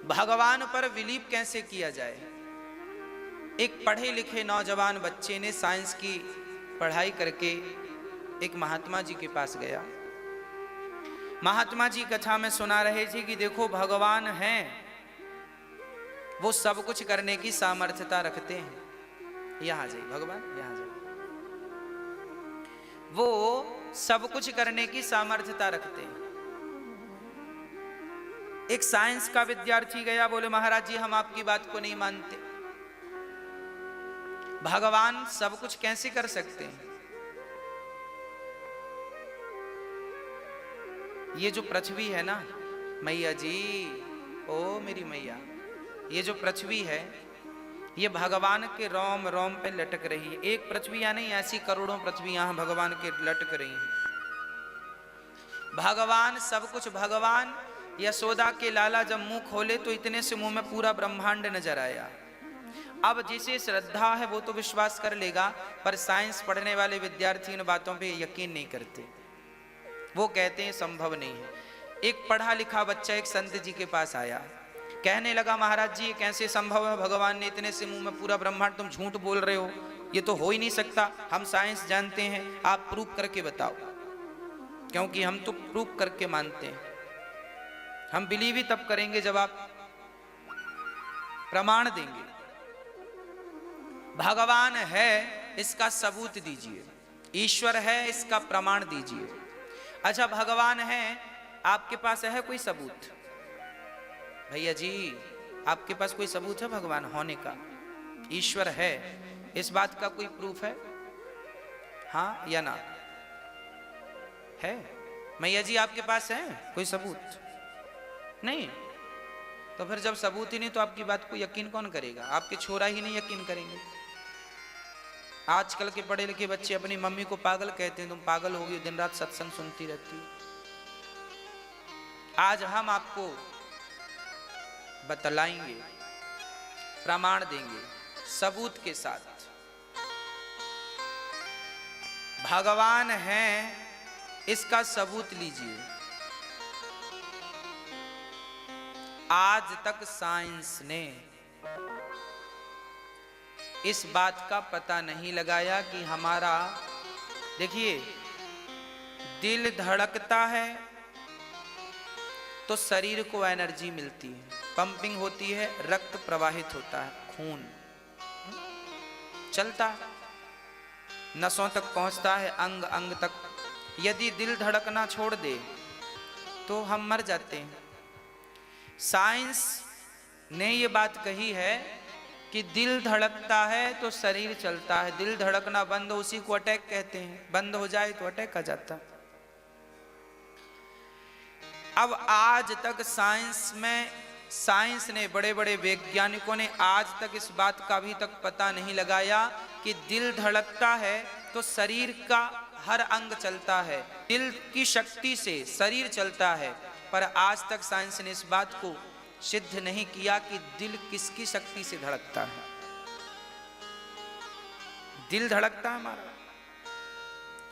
भगवान पर विलीप कैसे किया जाए। एक पढ़े लिखे नौजवान बच्चे ने साइंस की पढ़ाई करके एक महात्मा जी के पास गया। महात्मा जी कथा में सुना रहे थे कि देखो भगवान हैं, वो सब कुछ करने की सामर्थ्यता रखते हैं। यहां जाइए भगवान, यहां जाइए। वो सब कुछ करने की सामर्थ्यता रखते हैं। एक साइंस का विद्यार्थी गया, बोले महाराज जी हम आपकी बात को नहीं मानते, भगवान सब कुछ कैसे कर सकते हैं। ये जो पृथ्वी है ना मैया जी, ओ मेरी मैया, ये जो पृथ्वी है ये भगवान के रोम रोम पे लटक रही है। एक पृथ्वी या नहीं, ऐसी करोड़ों पृथ्वी यहां भगवान के लटक रही हैं। भगवान सब कुछ, भगवान यशोदा के लाला जब मुंह खोले तो इतने से मुंह में पूरा ब्रह्मांड नजर आया। अब जिसे श्रद्धा है वो तो विश्वास कर लेगा, पर साइंस पढ़ने वाले विद्यार्थी इन बातों पे यकीन नहीं करते, वो कहते हैं संभव नहीं है। एक पढ़ा लिखा बच्चा एक संत जी के पास आया, कहने लगा महाराज जी ये कैसे संभव है, भगवान ने इतने से मुंह में पूरा ब्रह्मांड, तुम झूठ बोल रहे हो, ये तो हो ही नहीं सकता, हम साइंस जानते हैं, आप प्रूफ करके बताओ। क्योंकि हम तो प्रूफ करके मानते हैं, हम बिलीव ही तब करेंगे जब आप प्रमाण देंगे। भगवान है इसका सबूत दीजिए, ईश्वर है इसका प्रमाण दीजिए। अच्छा भगवान है, आपके पास है कोई सबूत? भैया जी आपके पास कोई सबूत है भगवान होने का, ईश्वर है इस बात का कोई प्रूफ है? हाँ या ना? है? मैया जी आपके पास है कोई सबूत? नहीं। तो फिर जब सबूत ही नहीं तो आपकी बात को यकीन कौन करेगा? आपके छोरा ही नहीं यकीन करेंगे। आजकल के पढ़े लिखे बच्चे अपनी मम्मी को पागल कहते हैं, तुम पागल होगी, दिन रात सत्संग सुनती रहती है। आज हम आपको बतलाएंगे, प्रमाण देंगे सबूत के साथ। भगवान है इसका सबूत लीजिए। आज तक साइंस ने इस बात का पता नहीं लगाया कि हमारा, देखिए दिल धड़कता है तो शरीर को एनर्जी मिलती है, पंपिंग होती है, रक्त प्रवाहित होता है, खून चलता है, नसों तक पहुंचता है, अंग अंग तक। यदि दिल धड़कना छोड़ दे तो हम मर जाते हैं। साइंस ने ये बात कही है कि दिल धड़कता है तो शरीर चलता है, दिल धड़कना बंद हो उसी को अटैक कहते हैं, बंद हो जाए तो अटैक आ जाता है। अब आज तक साइंस ने, बड़े बड़े वैज्ञानिकों ने आज तक इस बात का अभी तक पता नहीं लगाया कि दिल धड़कता है तो शरीर का हर अंग चलता है, दिल की शक्ति से शरीर चलता है। पर आज तक साइंस ने इस बात को सिद्ध नहीं किया कि दिल किसकी शक्ति से धड़कता है। दिल धड़कता है हमारा,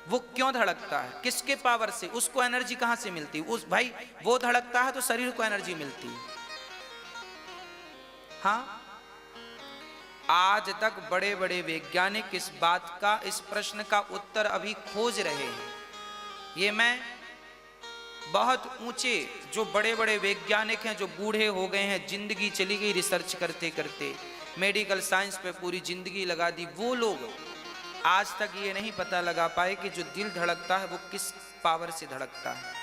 वो क्यों धड़कता है, किसके पावर से, उसको एनर्जी कहां से मिलती है? उस भाई वो धड़कता है तो शरीर को एनर्जी मिलती है। हाँ, आज तक बड़े बड़े वैज्ञानिक इस बात का, इस प्रश्न का उत्तर अभी खोज रहे हैं। ये मैं बहुत ऊंचे जो बड़े बड़े वैज्ञानिक हैं, जो बूढ़े हो गए हैं, जिंदगी चली गई रिसर्च करते करते, मेडिकल साइंस पे पूरी जिंदगी लगा दी, वो लोग आज तक ये नहीं पता लगा पाए कि जो दिल धड़कता है वो किस पावर से धड़कता है,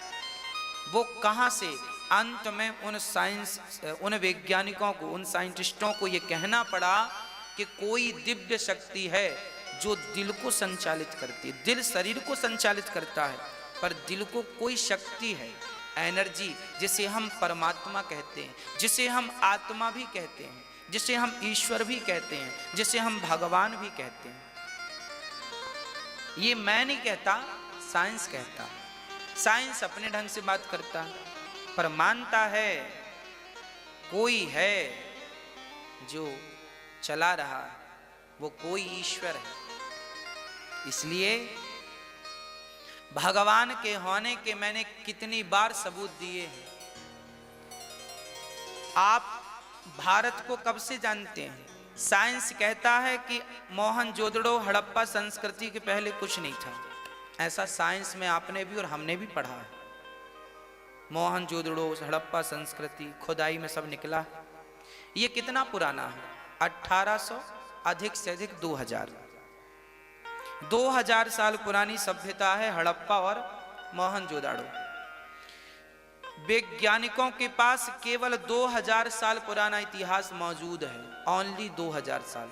वो कहां से। अंत में उन वैज्ञानिकों को, उन साइंटिस्टों को ये कहना पड़ा कि कोई दिव्य शक्ति है जो दिल को संचालित करती है। दिल शरीर को संचालित करता है, पर दिल को कोई शक्ति है, एनर्जी, जिसे हम परमात्मा कहते हैं, जिसे हम आत्मा भी कहते हैं, जिसे हम ईश्वर भी कहते हैं, जिसे हम भगवान भी कहते हैं। ये मैं नहीं कहता, साइंस कहता। साइंस अपने ढंग से बात करता है, पर मानता है कोई है जो चला रहा, वो कोई ईश्वर है। इसलिए भगवान के होने के मैंने कितनी बार सबूत दिए हैं। आप भारत को कब से जानते हैं? साइंस कहता है कि मोहनजोदड़ो हड़प्पा संस्कृति के पहले कुछ नहीं था। ऐसा साइंस में आपने भी और हमने भी पढ़ा है। मोहनजोदड़ो हड़प्पा संस्कृति खुदाई में सब निकला है। ये कितना पुराना है? 1800, अधिक से अधिक 2000 साल पुरानी सभ्यता है हड़प्पा और मोहनजोदड़ो। वैज्ञानिकों के पास केवल 2000 साल पुराना इतिहास मौजूद है, ओनली 2000 साल,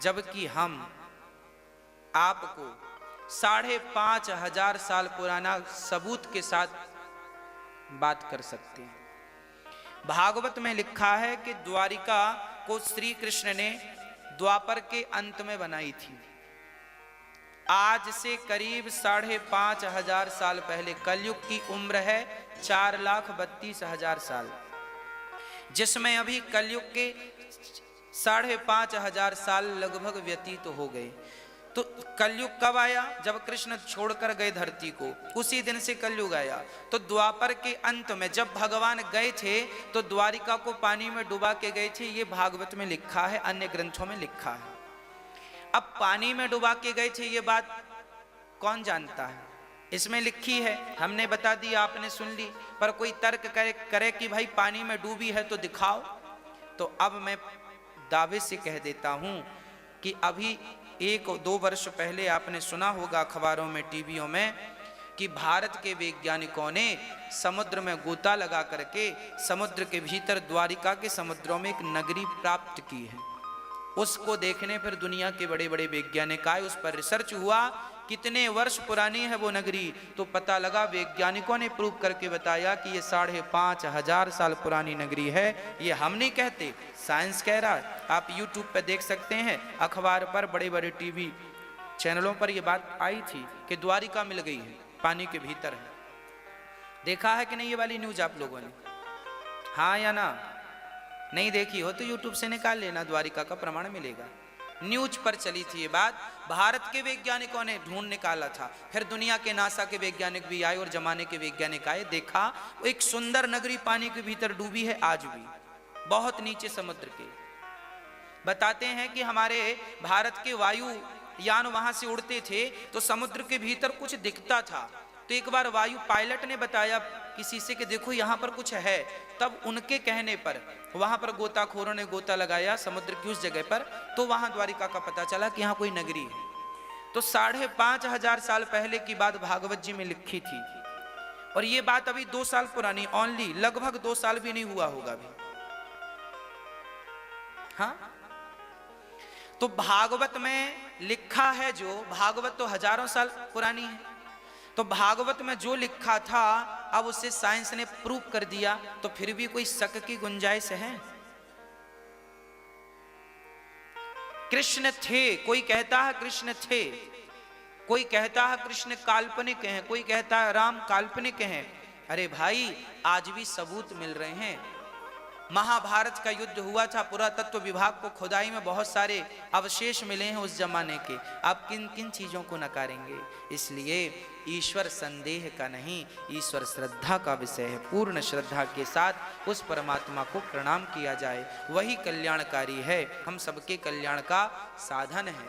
जबकि हम आपको 5500 साल पुराना सबूत के साथ बात कर सकते हैं। भागवत में लिखा है कि द्वारिका को श्री कृष्ण ने द्वापर के अंत में बनाई थी। आज से करीब 5500 साल पहले, कलयुग की उम्र है 4,32,000 साल, जिसमें अभी कलयुग के 5500 साल लगभग व्यतीत हो गए। तो कलयुग कब आया? जब कृष्ण छोड़कर गए धरती को, उसी दिन से कलयुग आया। तो द्वापर के अंत में जब भगवान गए थे तो द्वारिका को पानी में डुबा के गए थे। ये भागवत में लिखा है, अन्य ग्रंथों में लिखा है। अब पानी में डुबा के गए थे, ये बात कौन जानता है? इसमें लिखी है, हमने बता दी, आपने सुन ली, पर कोई तर्क करे कि भाई पानी में डूबी है तो दिखाओ। तो अब मैं दावे से कह देता हूं कि अभी 1-2 वर्ष पहले आपने सुना होगा अखबारों में, टीवियों में, कि भारत के वैज्ञानिकों ने समुद्र में गोता लगा करके समुद्र के भीतर द्वारिका के समुद्रों में एक नगरी प्राप्त की है। उसको देखने फिर दुनिया के बड़े बड़े वैज्ञानिक आए, उस पर रिसर्च हुआ, कितने वर्ष पुरानी है वो नगरी। तो पता लगा, वैज्ञानिकों ने प्रूव करके बताया कि ये 5500 साल पुरानी नगरी है। ये हम नहीं कहते, साइंस कह रहा है। आप यूट्यूब पे देख सकते हैं, अखबार पर, बड़े बड़े टीवी चैनलों पर ये बात आई थी कि द्वारिका मिल गई है, पानी के भीतर है। देखा है कि नहीं ये वाली न्यूज आप लोगों ने? हाँ या ना? नहीं देखी हो तो यूट्यूब से निकाल लेना, द्वारिका का प्रमाण मिलेगा। न्यूज पर चली थी ये बात, भारत के वैज्ञानिकों ने ढूंढ निकाला था। फिर दुनिया के नासा के वैज्ञानिक भी आए और जमाने के वैज्ञानिक आए, देखा वो एक सुंदर नगरी पानी के भीतर डूबी है, आज भी बहुत नीचे समुद्र के। बताते हैं कि हमारे भारत के वायु यान वहां से उड़ते थे तो समुद्र के भीतर कुछ दिखता था। तो एक बार वायु पायलट ने बताया किसी से कि देखो यहाँ पर कुछ है। तब उनके कहने पर वहां पर गोताखोरों ने गोता लगाया समुद्र की उस जगह पर, तो वहां द्वारिका का पता चला कि यहाँ कोई नगरी है। तो 5500 साल पहले की बात भागवत जी में लिखी थी, और ये बात अभी 2 साल पुरानी, ओनली, लगभग 2 साल भी नहीं हुआ होगा अभी। हाँ, तो भागवत में लिखा है, जो भागवत तो हजारों साल पुरानी है, तो भागवत में जो लिखा था अब उसे साइंस ने प्रूव कर दिया, तो फिर भी कोई शक की गुंजाइश है? कृष्ण थे, कोई कहता है कृष्ण थे, कोई कहता है कृष्ण काल्पनिक हैं, कोई कहता है राम काल्पनिक हैं। अरे भाई, आज भी सबूत मिल रहे हैं। महाभारत का युद्ध हुआ था, पुरातत्व विभाग को खुदाई में बहुत सारे अवशेष मिले हैं उस जमाने के। आप किन किन चीजों को नकारेंगे? इसलिए ईश्वर संदेह का नहीं, ईश्वर श्रद्धा का विषय है। पूर्ण श्रद्धा के साथ उस परमात्मा को प्रणाम किया जाए, वही कल्याणकारी है, हम सबके कल्याण का साधन है।